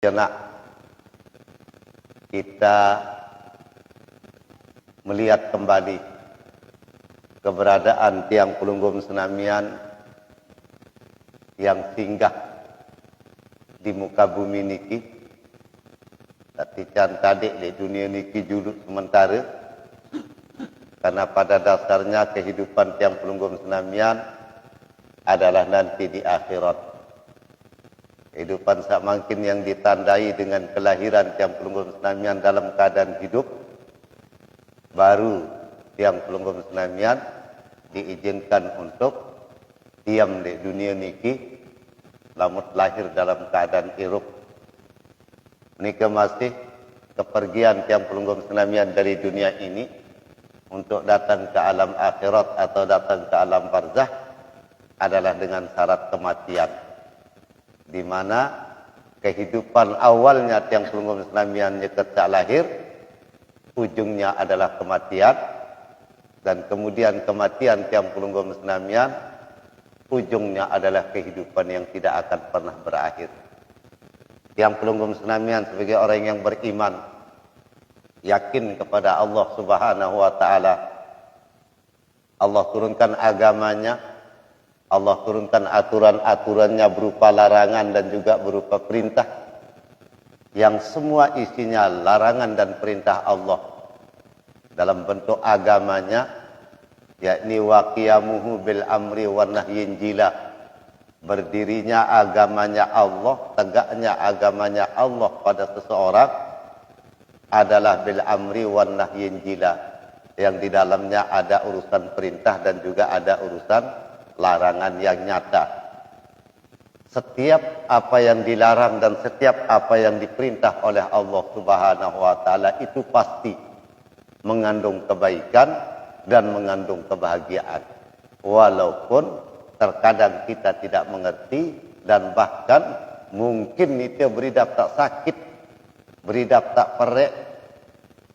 sejenak kita melihat kembali keberadaan tiang Pelunggum Senamian yang singgah di muka bumi niki. Tapi cantadik di dunia niki juluk sementara, karena pada dasarnya kehidupan tiang Pelunggum Senamian adalah nanti di akhirat. Kehidupan semakin yang ditandai dengan kelahiran tiang Pelunggum Senamian dalam keadaan hidup, baru tiang Pelunggum Senamian diizinkan untuk diam di dunia niki, lamun lahir dalam keadaan hirup. Nika masih kepergian tiang Pelunggum Senamian dari dunia ini untuk datang ke alam akhirat atau datang ke alam barzah adalah dengan syarat kematian, di mana kehidupan awalnya tiang Pelunggum Senamian ketika lahir, ujungnya adalah kematian, dan kemudian kematian tiang Pelunggum Senamian ujungnya adalah kehidupan yang tidak akan pernah berakhir. Tiang Pelunggum Senamian sebagai orang yang beriman, yakin kepada Allah Subhanahu wa taala. Allah turunkan agamanya, Allah turunkan aturan-aturannya berupa larangan dan juga berupa perintah, yang semua isinya larangan dan perintah Allah dalam bentuk agamanya, yakni waqiyamuhu bil amri wa nahyin jila. Berdirinya agamanya Allah, tegaknya agamanya Allah pada seseorang adalah bil amri wa nahyin jila, yang di dalamnya ada urusan perintah dan juga ada urusan larangan yang nyata. Setiap apa yang dilarang dan setiap apa yang diperintah oleh Allah Subhanahu wa taala itu pasti mengandung kebaikan dan mengandung kebahagiaan. Walaupun terkadang kita tidak mengerti dan bahkan mungkin itu beri daftar sakit, beri daftar perek.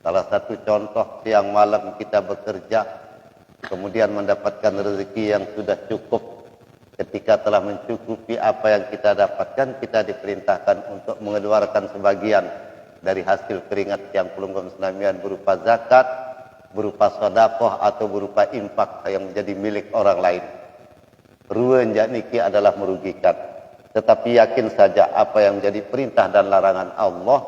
Salah satu contoh, siang malam kita bekerja, kemudian mendapatkan rezeki yang sudah cukup. Ketika telah mencukupi apa yang kita dapatkan, kita diperintahkan untuk mengeluarkan sebagian dari hasil keringat tiang Pelunggum Senamian berupa zakat, berupa sedekah atau berupa infak yang menjadi milik orang lain. Ruan niki adalah merugikan. Tetapi yakin saja apa yang menjadi perintah dan larangan Allah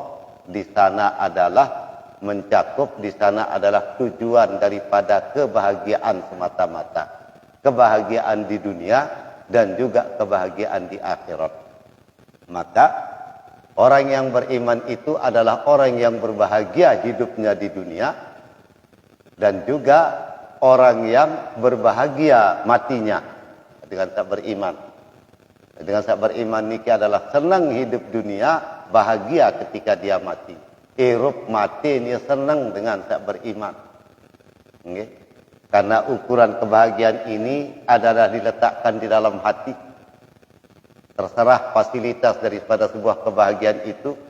di sana adalah mencakup, di sana adalah tujuan daripada kebahagiaan semata-mata. Kebahagiaan di dunia dan juga kebahagiaan di akhirat. Maka orang yang beriman itu adalah orang yang berbahagia hidupnya di dunia dan juga orang yang berbahagia matinya dengan tak beriman. Dengan tak beriman niki adalah senang hidup dunia, bahagia ketika dia mati. Hirup mati dia senang dengan tak beriman. Okay? Karena ukuran kebahagiaan ini adalah diletakkan di dalam hati. Terserah fasilitas daripada sebuah kebahagiaan itu,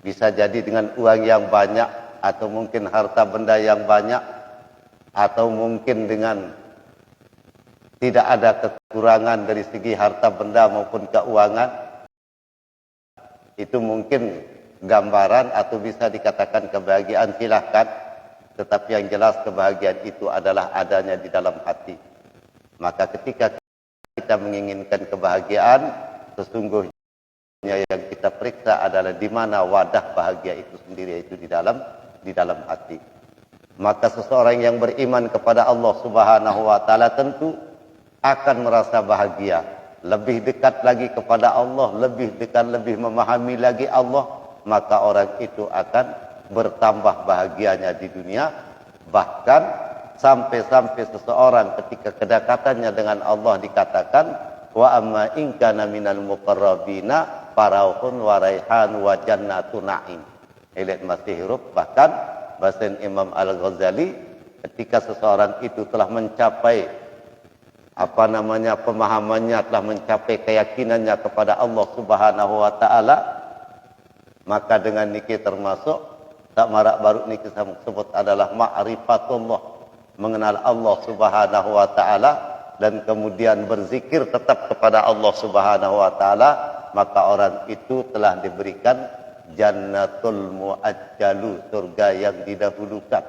bisa jadi dengan uang yang banyak, atau mungkin harta benda yang banyak, atau mungkin dengan tidak ada kekurangan dari segi harta benda maupun keuangan. Itu mungkin gambaran atau bisa dikatakan kebahagiaan, silahkan. Tetapi yang jelas kebahagiaan itu adalah adanya di dalam hati. Maka ketika kita menginginkan kebahagiaan, sesungguhnya yang kita periksa adalah di mana wadah bahagia itu sendiri, yaitu di dalam hati. Maka seseorang yang beriman kepada Allah Subhanahu wa taala tentu akan merasa bahagia, lebih dekat lagi kepada Allah, lebih dekat, lebih memahami lagi Allah, maka orang itu akan bertambah bahagianya di dunia. Bahkan sampai-sampai seseorang ketika kedekatannya dengan Allah dikatakan wa amma in kana minal muqarrabina farauhun wa raihan wa jannatu na'im. Elit masih hirup. Bahkan bahasa Imam Al-Ghazali, ketika seseorang itu telah mencapai pemahamannya, telah mencapai keyakinannya kepada Allah Subhanahu wa taala, maka dengan niki termasuk tak marak baru niki sebut adalah ma'rifatullah, mengenal Allah Subhanahu wa taala dan kemudian berzikir tetap kepada Allah Subhanahu wa taala maka orang itu telah diberikan jannatul muajjalu, surga yang didahulukan.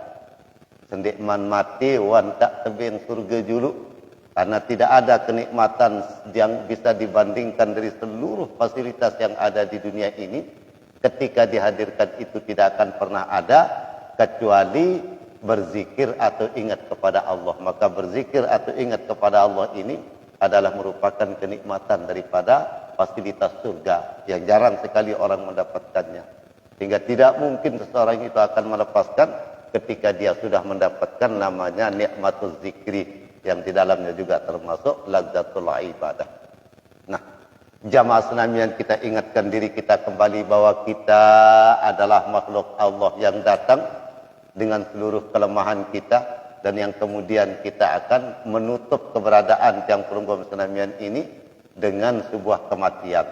Sendik man mati wan tak tebing surga julu, karena tidak ada kenikmatan yang bisa dibandingkan dari seluruh fasilitas yang ada di dunia ini. Ketika dihadirkan itu tidak akan pernah ada kecuali berzikir atau ingat kepada Allah. Maka berzikir atau ingat kepada Allah ini adalah merupakan kenikmatan daripada fasilitas surga yang jarang sekali orang mendapatkannya. Sehingga tidak mungkin seseorang itu akan melepaskan ketika dia sudah mendapatkan namanya nikmatul zikri, yang di dalamnya juga termasuk lazzatul ibadah. Nah, jamaah senamian, kita ingatkan diri kita kembali bahwa kita adalah makhluk Allah yang datang dengan seluruh kelemahan kita, dan yang kemudian kita akan menutup keberadaan yang perunggu senamian ini dengan sebuah kematian,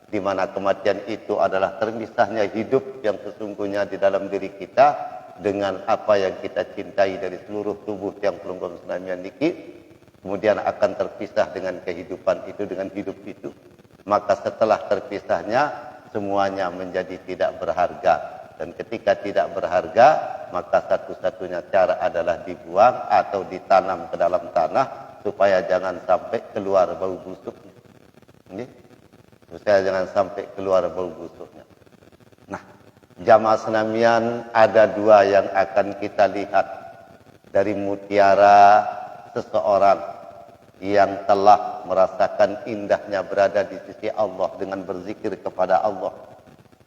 di mana kematian itu adalah terpisahnya hidup yang sesungguhnya di dalam diri kita dengan apa yang kita cintai dari seluruh tubuh yang perunggu senamian ini, kemudian akan terpisah dengan kehidupan itu, dengan hidup itu. Maka setelah terpisahnya semuanya menjadi tidak berharga. Dan ketika tidak berharga, maka satu-satunya cara adalah dibuang atau ditanam ke dalam tanah supaya jangan sampai keluar bau busuknya. Ini supaya jangan sampai keluar bau busuknya. Nah, jamaah senamian, ada dua yang akan kita lihat dari mutiara seseorang yang telah merasakan indahnya berada di sisi Allah dengan berzikir kepada Allah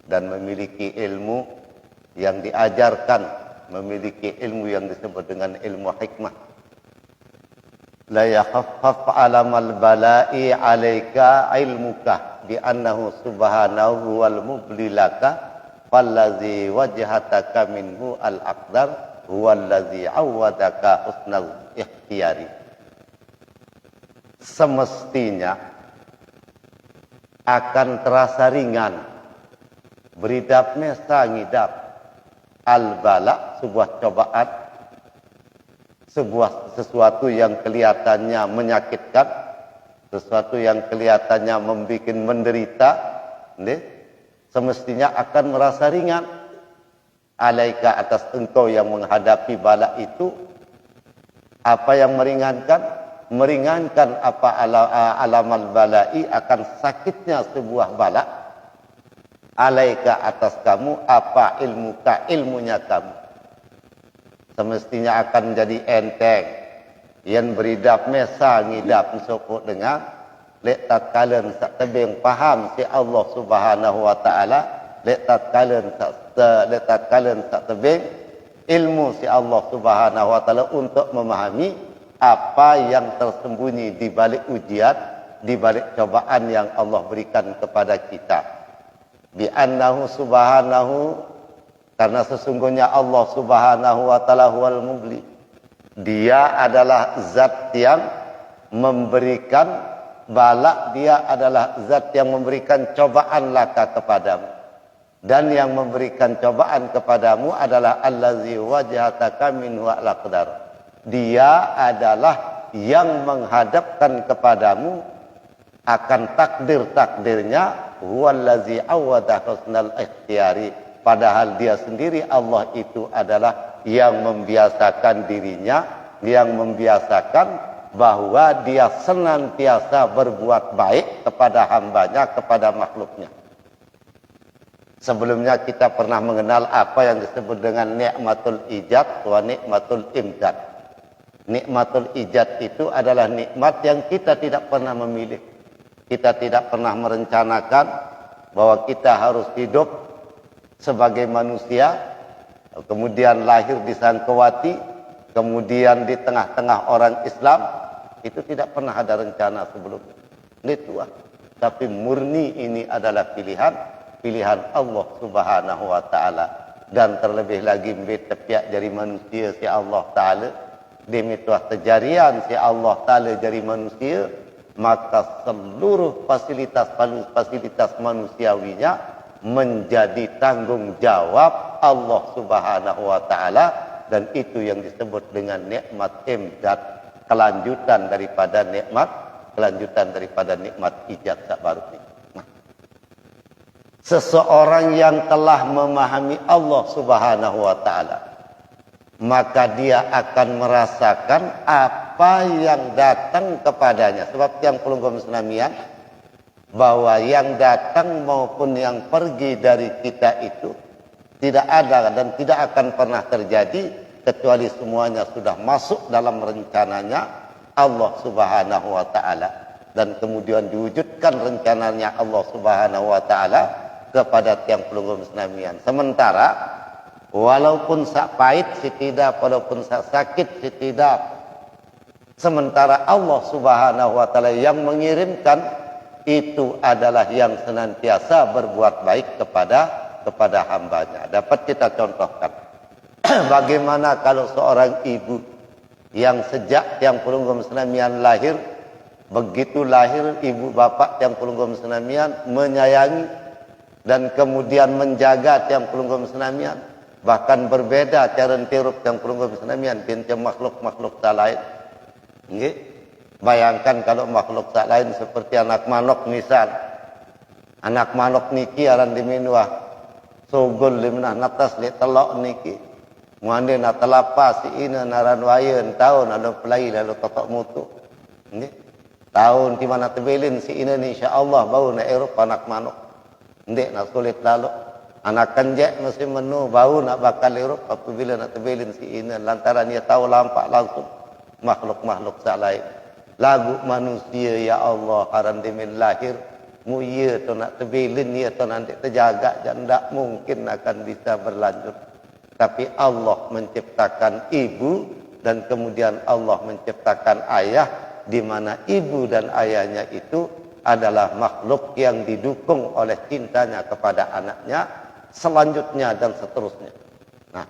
dan memiliki ilmu yang diajarkan, memiliki ilmu yang disebut dengan ilmu hikmah. La yakhaffaf alamal bala'i alaika ilmuka bi annahu subhanahu wal mublilaka fallazi wajhataka minhu al aqdar huwallazi awwadaka husnal ikhtiyari. Semestinya akan terasa ringan, beridap mesa ngidap, al-bala, sebuah cobaan, sesuatu yang kelihatannya menyakitkan, sesuatu yang kelihatannya membuat menderita, semestinya akan merasa ringan. Alaika, atas engkau yang menghadapi bala itu. Apa yang meringankan? Meringankan apa alamal bala'i, akan sakitnya sebuah bala. Alaika, atas kamu, apa ilmuka, ilmunya kamu. Semestinya akan menjadi enteng. Yang beridap mesa ngidap sopok dengan lek tatkala sak tebing faham si Allah Subhanahu wa taala, lek tatkala sak tebing ilmu si Allah Subhanahu wa taala untuk memahami apa yang tersembunyi di balik ujian, di balik cobaan yang Allah berikan kepada kita. Bi annahu subhanahu, karena sesungguhnya Allah Subhanahu wa taala huwal mubli. Dia adalah zat yang memberikan bala, dia adalah zat yang memberikan cobaan laka kepadamu. Dan yang memberikan cobaan kepadamu adalah allazi wajhataka minhu al-aqdar. Dia adalah yang menghadapkan kepadamu akan takdir-takdirnya, huwallazi awwada husnal ikhtiyari. Padahal dia sendiri, Allah itu adalah yang membiasakan dirinya, yang membiasakan bahwa dia senantiasa berbuat baik kepada hambanya, kepada makhluknya. Sebelumnya kita pernah mengenal apa yang disebut dengan nikmatul ijad wa nikmatul imdad. Nikmatul ijad itu adalah nikmat yang kita tidak pernah memilih. Kita tidak pernah merencanakan bahwa kita harus hidup sebagai manusia, kemudian lahir di Sangkawati, kemudian di tengah-tengah orang Islam. Itu tidak pernah ada rencana sebelumnya. Ini tua. Tapi murni ini adalah pilihan Allah Subhanahu wa taala. Dan terlebih lagi tepiak dari manusia si Allah taala, demituah kejarian si Allah taala dari manusia, maka seluruh fasilitas manusiawinya menjadi tanggung jawab Allah Subhanahu wa taala, dan itu yang disebut dengan nikmat imdad, kelanjutan daripada nikmat ijad sak baru ini. Nah, seseorang yang telah memahami Allah Subhanahu wa taala, maka dia akan merasakan apa yang datang kepadanya. Sebab yang pelunggu Islamian, bahwa yang datang maupun yang pergi dari kita itu tidak ada dan tidak akan pernah terjadi kecuali semuanya sudah masuk dalam rencananya Allah Subhanahu wa taala, dan kemudian diwujudkan rencananya Allah Subhanahu wa taala kepada tiang pelunggu Islamian. Sementara walaupun sak pahit si tidak, walaupun sak sakit si tidak, sementara Allah Subhanahu wa taala yang mengirimkan itu adalah yang senantiasa berbuat baik kepada hambanya. Dapat kita contohkan bagaimana kalau seorang ibu yang sejak tiang pelunggu Islamian lahir, begitu lahir ibu bapak tiang pelunggu Islamian menyayangi dan kemudian menjaga tiang pelunggu Islamian, bahkan berbeda cara tirup tiang pelunggu Islamian dengan makhluk-makhluk lain. Nggih. Bayangkan kalau makhluk tak lain seperti anak manok misal. Anak manok niki aran diminuah sogol limnah natas li telok niki. Muande na telapa si ina naran wayeun taun ada pelai lalu totok mutu. Nggih. Tahun di mana tebelin si ina ni insyaallah bau na Eropa anak manok. Ndek na sulit lalu. Anak kenjek mesti menu bau nak bakal Eropa apabila nak tebelin si ina lantaran dia tahu lampak langsung makhluk-makhluk tak lain. Lagu manusia ya Allah haran demin lahir mu ye to nak tebelin ye to nanti terjaga dan tak mungkin akan bisa berlanjut. Tapi Allah menciptakan ibu dan kemudian Allah menciptakan ayah, di mana ibu dan ayahnya itu adalah makhluk yang didukung oleh cintanya kepada anaknya, selanjutnya dan seterusnya. Nah,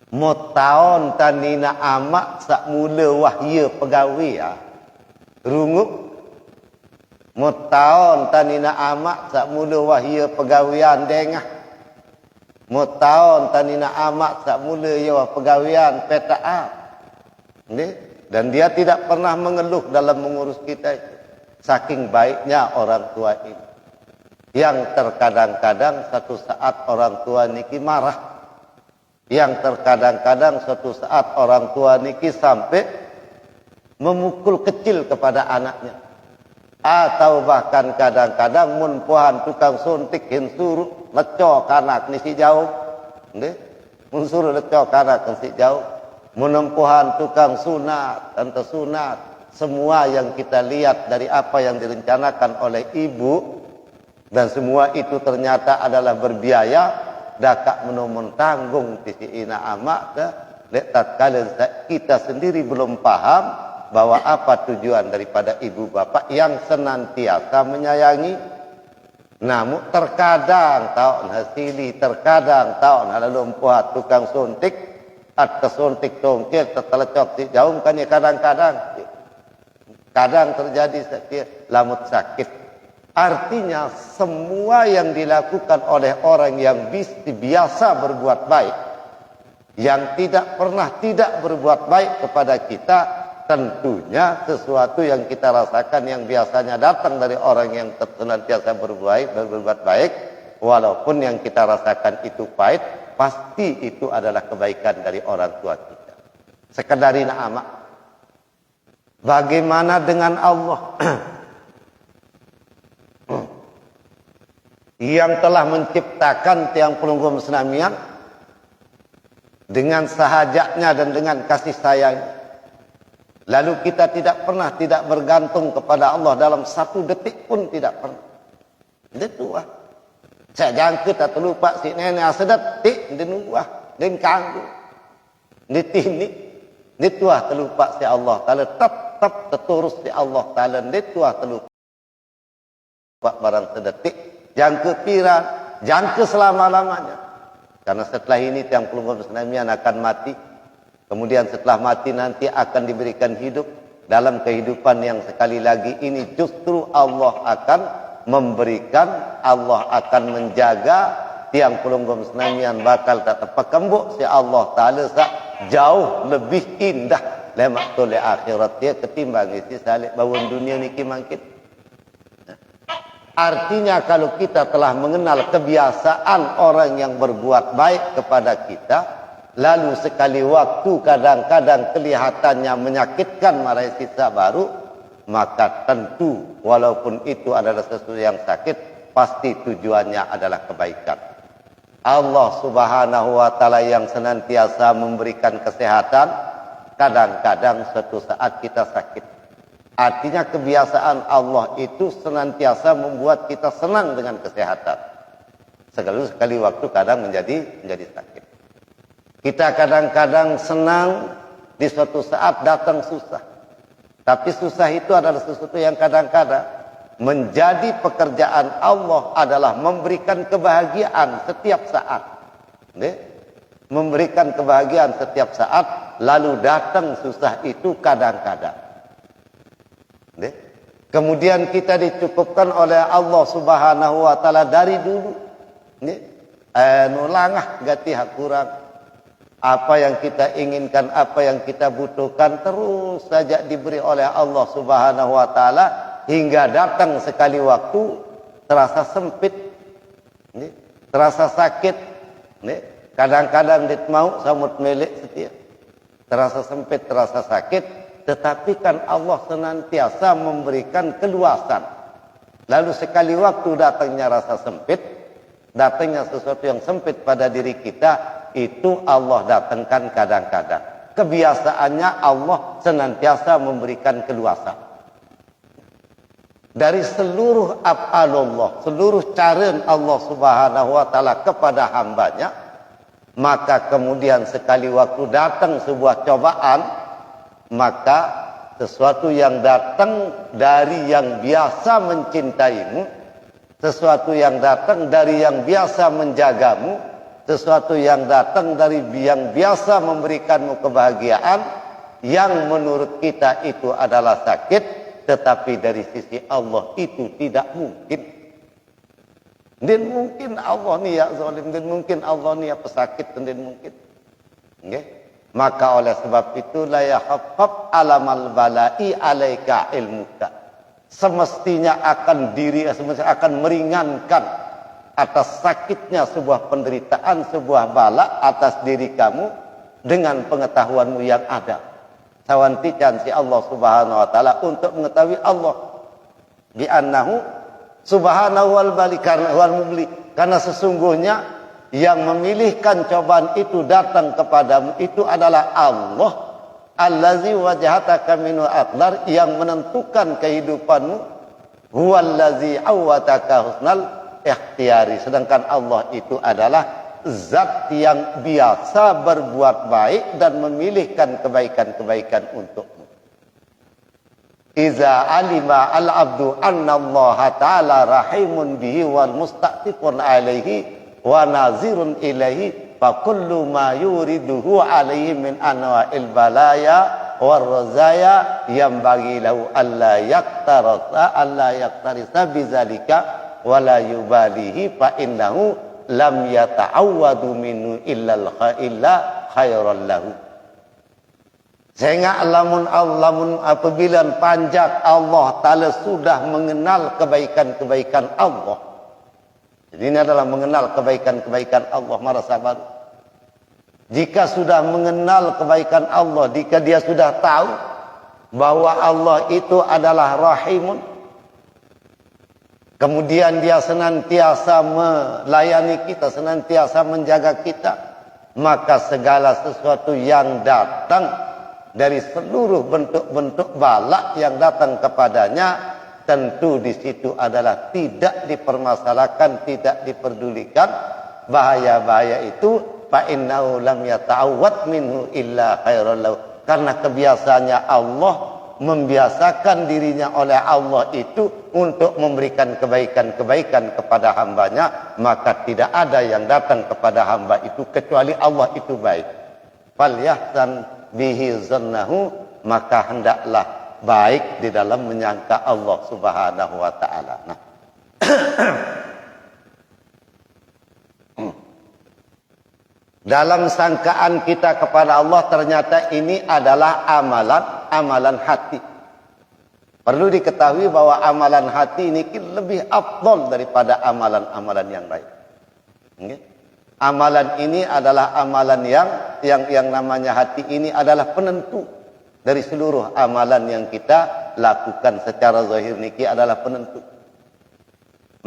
Motaon tanina amak sak mula wahya pegawai ya. Runguk. Motaon tanina amak sak mula wahya pegawaian dengah. Motaon tanina amak sak mula ya pegawaian PTA. Ini dan dia tidak pernah mengeluh dalam mengurus kita itu. Saking baiknya orang tua ini. Yang terkadang-kadang satu saat orang tua niki marah. Yang terkadang-kadang suatu saat orang tua niki sampai memukul kecil kepada anaknya. Atau bahkan kadang-kadang mun puhan tukang suntik hin suruh leco kanak ni si jauh. Nggih. Mun suruh leco kanak ni si jauh. Menempuhan tukang sunat dan tersunat. Semua yang kita lihat dari apa yang direncanakan oleh ibu dan semua itu ternyata adalah berbiaya. Dakak menomon tanggung tisi ina amak ke letak kalian kita sendiri belum paham bahwa apa tujuan daripada ibu bapak yang senantiasa menyayangi. Namun terkadang tahun hasili, terkadang tahun ada lumpuh tukang suntik atau suntik tongkil tertelecok si jauh kan ya kadang terjadi lamut sakit. Artinya semua yang dilakukan oleh orang yang biasa berbuat baik, yang tidak pernah tidak berbuat baik kepada kita, tentunya sesuatu yang kita rasakan yang biasanya datang dari orang yang senantiasa berbuat baik, walaupun yang kita rasakan itu pahit, pasti itu adalah kebaikan dari orang tua kita. Sekedarina amak. Bagaimana dengan Allah? Yang telah menciptakan tiang pelunggu Islamian dengan sahajaknya dan dengan kasih sayang. Lalu kita tidak pernah tidak bergantung kepada Allah dalam satu detik pun tidak pernah. Itu lah. Saya jangka tak terlupa si nenek sedetik dia nuah dia kanggu dia tini dia tuah terlupa si Allah Taala tetap terturus si Allah Taala dia tuah terlupa barang sedetik. Jangka piran, jangka selama-lamanya. Karena setelah ini tiang pelunggu Islamian akan mati. Kemudian setelah mati nanti akan diberikan hidup. Dalam kehidupan yang sekali lagi ini justru Allah akan memberikan, Allah akan menjaga tiang pelunggu Islamian bakal tak terpekembuk si Allah Ta'ala jauh lebih indah lemak toleh akhirat dia ketimbang isi salik bawang dunia ni kimangkit. Artinya kalau kita telah mengenal kebiasaan orang yang berbuat baik kepada kita, lalu sekali waktu kadang-kadang kelihatannya menyakitkan marahi sisa baru, maka tentu walaupun itu adalah sesuatu yang sakit, pasti tujuannya adalah kebaikan. Allah Subhanahu wa taala yang senantiasa memberikan kesehatan, kadang-kadang suatu saat kita sakit. Artinya kebiasaan Allah itu senantiasa membuat kita senang dengan kesehatan. Sekali waktu kadang menjadi sakit. Kita kadang-kadang senang, di suatu saat datang susah. Tapi susah itu adalah sesuatu yang kadang-kadang menjadi pekerjaan Allah adalah memberikan kebahagiaan setiap saat. Memberikan kebahagiaan setiap saat, lalu datang susah itu kadang-kadang. Kemudian kita dicukupkan oleh Allah Subhanahu wa taala dari dulu. Nulangah gati hak kurang. Apa yang kita inginkan, apa yang kita butuhkan terus saja diberi oleh Allah Subhanahu wa taala hingga datang sekali waktu terasa sempit, terasa sakit. Kadang-kadang dit mau samut melek setia. Terasa sempit, terasa sakit. Tetapi kan Allah senantiasa memberikan keluasan. Lalu sekali waktu datangnya rasa sempit, datangnya sesuatu yang sempit pada diri kita, itu Allah datangkan kadang-kadang. Kebiasaannya Allah senantiasa memberikan keluasan. Dari seluruh af'alullah, seluruh cara Allah Subhanahu wa taala kepada hambanya, maka kemudian sekali waktu datang sebuah cobaan, maka sesuatu yang datang dari yang biasa mencintaimu, sesuatu yang datang dari yang biasa menjagamu, sesuatu yang datang dari yang biasa memberikanmu kebahagiaan, yang menurut kita itu adalah sakit, tetapi dari sisi Allah itu tidak mungkin. Dan mungkin Allah ni ya zalim, dan mungkin Allah ni ya pesakit, dan mungkin. Okay? Maka oleh sebab itu la yahaffaf alamal bala'i alaika ilmuka. Semestinya akan meringankan atas sakitnya sebuah penderitaan, sebuah bala atas diri kamu dengan pengetahuanmu yang ada. Sawantikan si Allah Subhanahu wa taala untuk mengetahui Allah bi annahu subhanahu wal bali karena wal mubli, karena sesungguhnya yang memilihkan cobaan itu datang kepadamu itu adalah Allah allazi wajhataka minul aqdar, yang menentukan kehidupanmu, huwallazi awwataka husnal ikhtiyari. Sedangkan Allah itu adalah zat yang biasa berbuat baik dan memilihkan kebaikan-kebaikan untukmu. Iza alima al-abdu anna Allah ta'ala rahimun bihi wal mustaqtifun alaihi wa nazirun ilaihi fa kullu ma yuriduhu alaihi min anwa'il balaya war razaya yanbaghi lahu alla yaktarisa bizalika wa la yubalihi fa innahu lam yata'awwadu minhu illa khairan lahu. Sehingga lamun apabila panjat Allah Ta'ala sudah mengenal kebaikan-kebaikan Allah. Jadi ini adalah mengenal kebaikan-kebaikan Allah, merasa baru. Jika sudah mengenal kebaikan Allah, jika dia sudah tahu bahwa Allah itu adalah Rahimun, kemudian dia senantiasa melayani kita, senantiasa menjaga kita, maka segala sesuatu yang datang dari seluruh bentuk-bentuk bala yang datang kepadanya, tentu di situ adalah tidak dipermasalahkan, tidak diperdulikan bahaya-bahaya itu. Fa innahu lam yata'awwad minhu illa khairan lahu. Karena kebiasaannya Allah membiasakan dirinya oleh Allah itu untuk memberikan kebaikan-kebaikan kepada hambanya, maka tidak ada yang datang kepada hamba itu kecuali Allah itu baik. Falyahsan bihi zannahu, maka hendaklah baik di dalam menyangka Allah Subhanahu wa taala. Nah. Dalam sangkaan kita kepada Allah ternyata ini adalah amalan hati. Perlu diketahui bahwa amalan hati ini lebih afdal daripada amalan-amalan yang lain. Okay? Amalan ini adalah amalan yang namanya hati ini adalah penentu dari seluruh amalan yang kita lakukan secara zahir niki adalah penentu.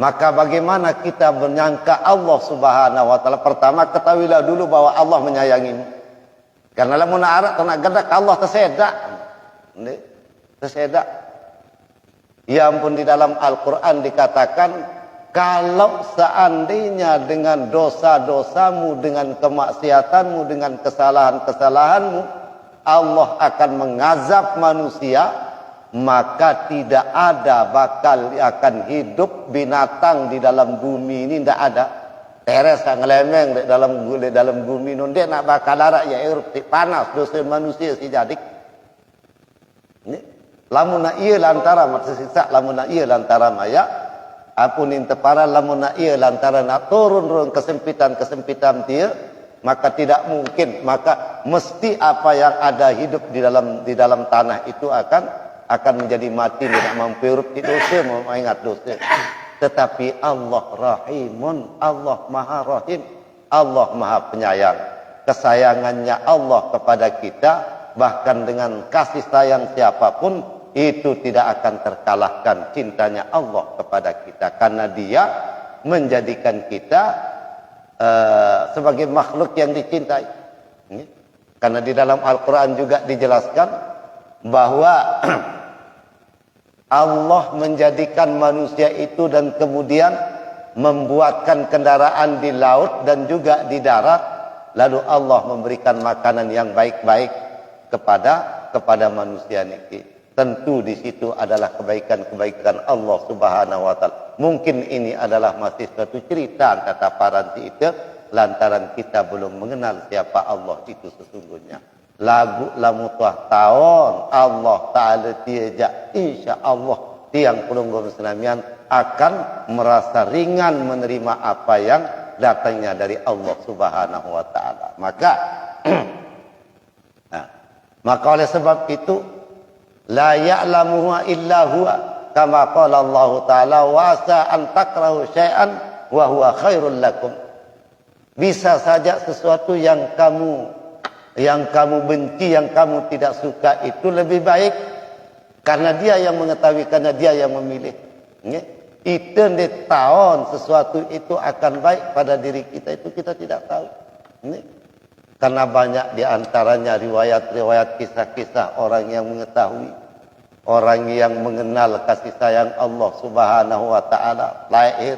Maka bagaimana kita menyangka Allah Subhanahu wa taala? Pertama ketahuilah dulu bahwa Allah menyayangimu. Karena lamun arak nak gadak Allah tersedak. Tersedak. Ya ampun, di dalam Al-Qur'an dikatakan kalau seandainya dengan dosa-dosamu, dengan kemaksiatanmu, dengan kesalahan-kesalahanmu Allah akan mengazab manusia, maka tidak ada bakal akan hidup binatang di dalam bumi ini, tidak ada. Teres yang ngelemeng di dalam bumi ini, dia nak bakal larak ya erupsi panas dosa manusia si jadik. Ini lamun na iya lantara maksisa lamun na iya lantara maya apunin tepara lamun na iya lantara na turun kesempitan dia, maka tidak mungkin, maka mesti apa yang ada hidup di dalam tanah itu akan menjadi mati, tidak mampu hidup di dosa, mengingat dosa. Tetapi Allah Rahimun, Allah Maha Rahim, Allah Maha Penyayang. Kesayangannya Allah kepada kita, bahkan dengan kasih sayang siapapun, itu tidak akan terkalahkan cintanya Allah kepada kita. Karena Dia menjadikan kita sebagai makhluk yang dicintai. Karena di dalam Al-Quran juga dijelaskan bahwa Allah menjadikan manusia itu dan kemudian membuatkan kendaraan di laut dan juga di darat, lalu Allah memberikan makanan yang baik-baik kepada manusia niki. Tentu di situ adalah kebaikan-kebaikan Allah Subhanahu wa taala. Mungkin ini adalah masih suatu cerita kata paranti itu lantaran kita belum mengenal siapa Allah itu sesungguhnya. Lagu lamutah tahun Allah Ta'ala tiajak insya-Allah tiang pelunggur senamian akan merasa ringan menerima apa yang datangnya dari Allah Subhanahu wa taala. Maka oleh sebab itu la ya'lamuhu illa huwa kama qala Allah Ta'ala wa asa an takrahu syai'an wa huwa khairul lakum. Bisa saja sesuatu yang kamu benci, yang kamu tidak suka itu lebih baik karena Dia yang mengetahui, karena Dia yang memilih. Itu di tahun sesuatu itu akan baik pada diri kita itu kita tidak tahu. Karena banyak di antaranya riwayat-riwayat kisah-kisah orang yang mengetahui, orang yang mengenal kasih sayang Allah Subhanahu wa taala. Lahir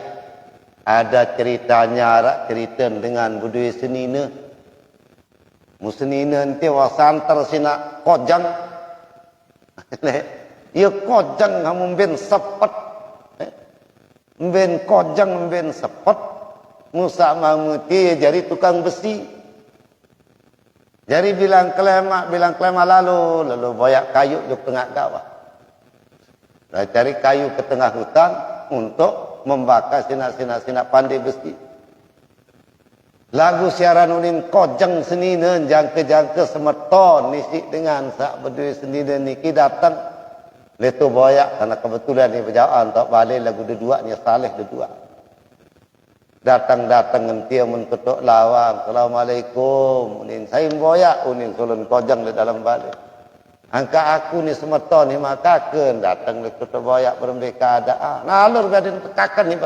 ada ceritanya, cerita dengan budaya senina. Musnina nanti wasantar sina kojang. Ya kojang kamu ben sepet. Ben kojang ben sepet. Musa mamuti jadi tukang besi. Jadi bilang kelema lalu boyak kayu di tengah kawah. Nah, cari kayu ke tengah hutan untuk membakar sina pandai besi. Lagu siaran unin kojang seninen jangke semeton nisi dengan sak berdua seninen niki datang letu boyak karena kebetulan ni berjauhan tak balik lagu dua ni saleh dua. Datang entia menketuk lawang. Assalamualaikum. Unin saim boyak unin sulun kojang di dalam balik. Angka aku ni semeton ni makaken datang letu boyak berembeka ada. Nalur gadin tekakan ni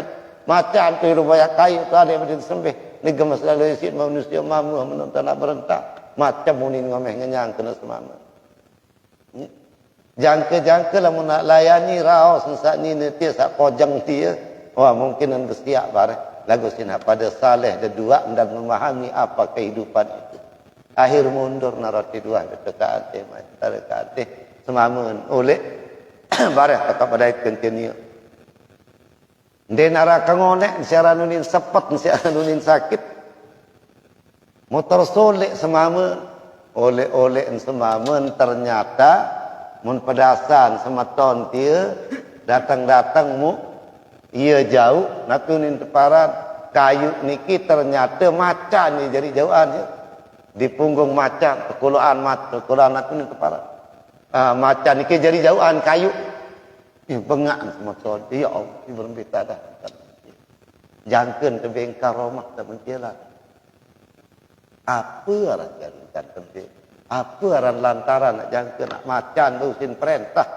macam tu boyak kayu tu ada berdin sembih. Ni gemas lalu isi manusia mamu menonton nak berentak. Macam unin ngomeh ngenyang kena semama. Jangka lah nak layani raos sesak ni nanti sak kojang dia. Wah mungkin nan bersiap bareh. Lagu sini pada saleh kedua dan memahami apa kehidupan itu. Akhir mundur narati dua dekat ate mai dekat ate semama oleh bareh tak pada kencenia. Denara kangonek siaran nunin sepet siaran nunin sakit. Motor solek semama oleh semama ternyata mun pedasan sematon dia datang mu ia jauh natunin teparan kayu niki ternyata macan ni jadi jauhan ya. Di punggung macan kekuluan natunin teparan. Macan niki jadi jauhan kayu. bengak semua soal. Ya Allah, berbeda dah. Jangkeun tebing karomah tak mencilah. Apa arah jangkeun tebing? Apa arah lantaran nak jangkeun nak macan usin perintah?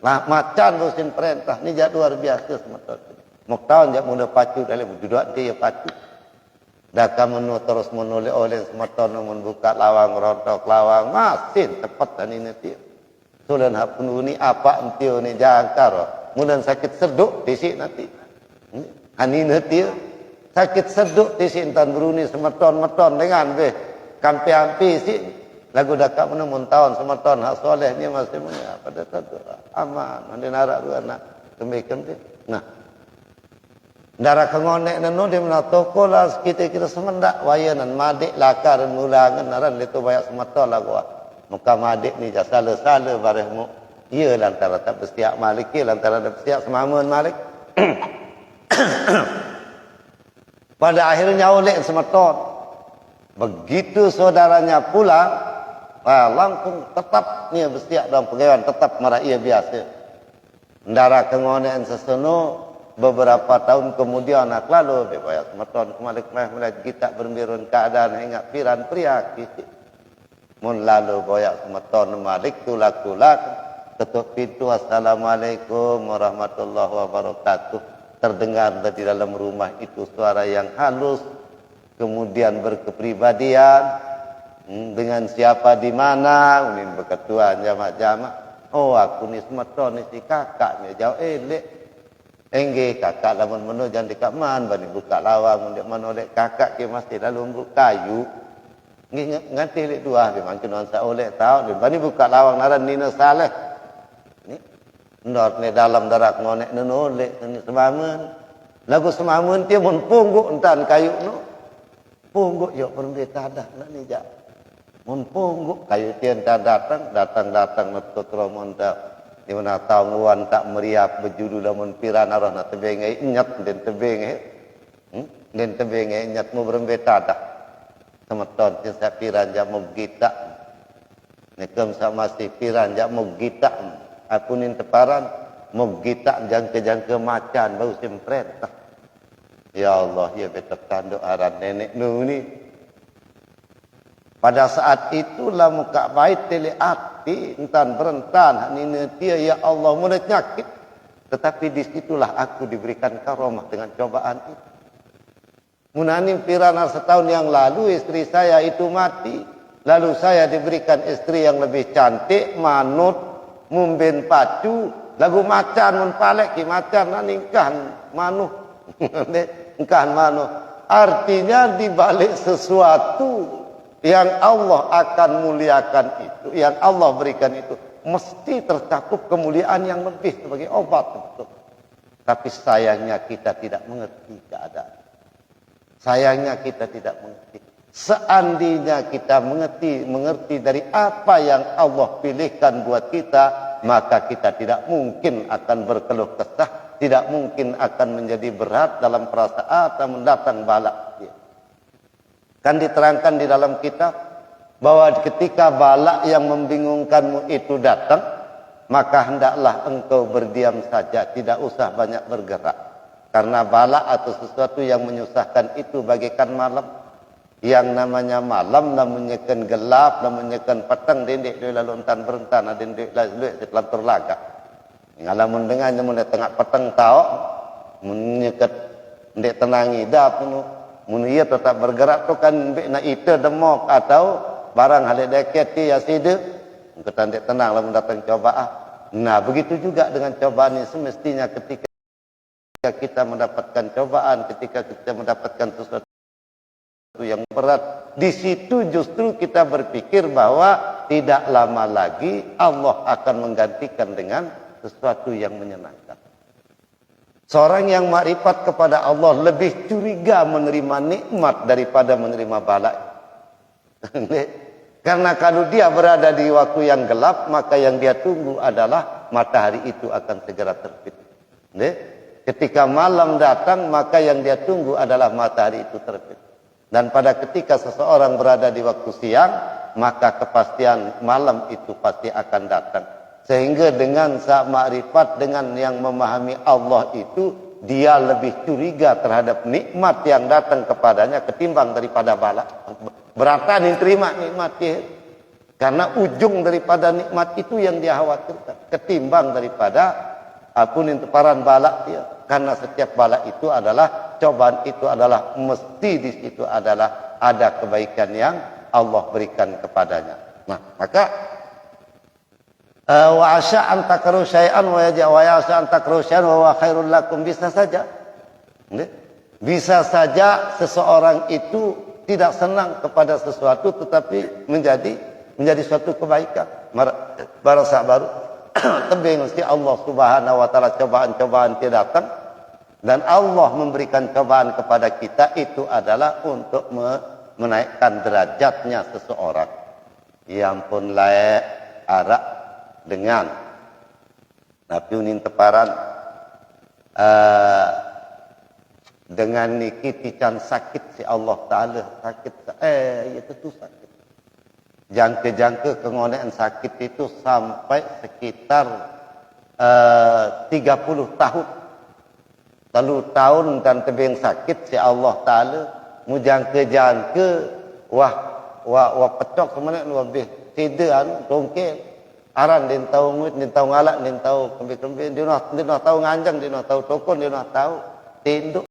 Lah macan usin perintah ni jad luar biasa semua soal. Mok tahun jak mula pacu dalam duduk dia pacu. Dah kamu terus menoleh oleh semeton membuka lawang rontok lawang masih tepat dan ini dia. Sulan hapun ni apa entio ni jangkar. Mudan sakit seduk di sini nanti. Ani dia sakit seduk di sini tan beruni semeton-meton dengan be kampi-ampi si lagu dah kamu mun tahun semeton hak soleh ni masih punya pada satu aman ande narak dua anak kembe-kembe. Nah darah kengonek nanu di mana toko lah kita semendak wayanan madik lakar dan mulangan naran itu banyak semeton lah gua muka madik ni jah sala-sala barehmu ia lantara tak bersiap maliki lantara tak bersiap semamun malik pada akhirnya oleh semeton begitu saudaranya pulang langsung tetap ni bersiap dalam pegawaian tetap marah ia biasa darah kengonek sesunu beberapa tahun kemudian nak lalu bebayar semeton kemalik mulai kita bermirun keadaan hingga piran pria kisi mun lalu boyak semeton malik tulak ketuk pintu assalamualaikum warahmatullahi wabarakatuh terdengar dari dalam rumah itu suara yang halus kemudian berkepribadian dengan siapa di mana unin berketuan jamak-jamak oh aku ni semeton ni si kakak ni jauh elek engge kakak lamun menu jangan dekat man bani buka lawang ndak menoleh kakak ke mesti lalu buka kayu nganti lek dua memang kena sa oleh tahu dan bani buka lawang naran nina saleh ni ndor ne dalam darat ngonek nenoleh ni semamun lagu semamun dia mun pungguk entan kayu no pungguk yo perbeta dah nak ni jak mun pungguk kayu tien datang metut romon dah di mana tahuan tak meriap berjudul lamun piran arah nak tebeng nyat dan tebeng nyat mu berembeta dah semeton sa piran jak mu gita nekem sama si piran jak mu gita akunin teparan mu gita jangke macan bau simpret ya Allah ya betak tanduk aran nenek nu ni pada saat itulah muka baik tele hati entan berentan ini dia ya Allah mulai nyakit tetapi disitulah aku diberikan karomah dengan cobaan itu munanim pirana setahun yang lalu istri saya itu mati lalu saya diberikan istri yang lebih cantik manut mumben pacu lagu macan menpalek ki macan naningkan manuh engkan manuh artinya dibalik sesuatu yang Allah akan muliakan itu, yang Allah berikan itu, mesti tercakup kemuliaan yang lebih sebagai obat. Betul. Tapi sayangnya kita tidak mengerti keadaan. Sayangnya kita tidak mengerti. Seandainya kita mengerti dari apa yang Allah pilihkan buat kita, maka kita tidak mungkin akan berkeluh kesah, tidak mungkin akan menjadi berat dalam perasaan atau mendatang balak. Kan diterangkan di dalam kitab bahwa ketika balak yang membingungkanmu itu datang, maka hendaklah engkau berdiam saja, tidak usah banyak bergerak. Karena balak atau sesuatu yang menyusahkan itu bagaikan malam. Yang namanya malam, namanya kan gelap, namanya kan petang, dendek dia lalu entan berentan, dendek lalu setelah terlaga. Ngalamun dengannya mulai tengah petang tahu, menyekat dendek tenangi dah penuh. Mun ia tetap bergerak tu kan nak ita demok atau barang hal deket ya sida kita ndak tenang lah mendatang cobaan. Nah begitu juga dengan cobaan ini semestinya ketika kita mendapatkan cobaan, ketika kita mendapatkan sesuatu yang berat, di situ justru kita berpikir bahwa tidak lama lagi Allah akan menggantikan dengan sesuatu yang menyenangkan. Seorang yang makrifat kepada Allah lebih curiga menerima nikmat daripada menerima balak. Karena kalau dia berada di waktu yang gelap, maka yang dia tunggu adalah matahari itu akan segera terbit. Ketika malam datang, maka yang dia tunggu adalah matahari itu terbit. Dan pada ketika seseorang berada di waktu siang, maka kepastian malam itu pasti akan datang. Sehingga dengan makrifat, dengan yang memahami Allah itu, dia lebih curiga terhadap nikmat yang datang kepadanya ketimbang daripada bala. Beratan yang terima nikmat dia. Karena ujung daripada nikmat itu yang dia khawatirkan. Ketimbang daripada apun intiparan bala dia. Karena setiap bala itu adalah, cobaan itu adalah, mesti di situ adalah ada kebaikan yang Allah berikan kepadanya. Nah, maka wa asa an takrahu syai'an wa ya'sa an takrahu syai'an wa huwa khairul lakum, bisa saja. Bisa saja seseorang itu tidak senang kepada sesuatu tetapi menjadi suatu kebaikan. Barasa baru tebing si Allah Subhanahu wa taala cobaan-cobaan tidak datang dan Allah memberikan cobaan kepada kita itu adalah untuk menaikkan derajatnya seseorang. Yang pun layak arak dengan Nabi unin teparan dengan niki tican sakit si Allah Ta'ala sakit itu sakit jangka-jangka kengonaan sakit itu sampai sekitar 30 tahun lalu tahun dan tebing sakit si Allah Ta'ala mu jangka-jangka wah pecok semuanya lebih tidak dongkel aran din tahu nguit, din tahu ngalak, din tahu kembi-kembi, din tahu nganjang, din tahu tokon, din tahu tinduk.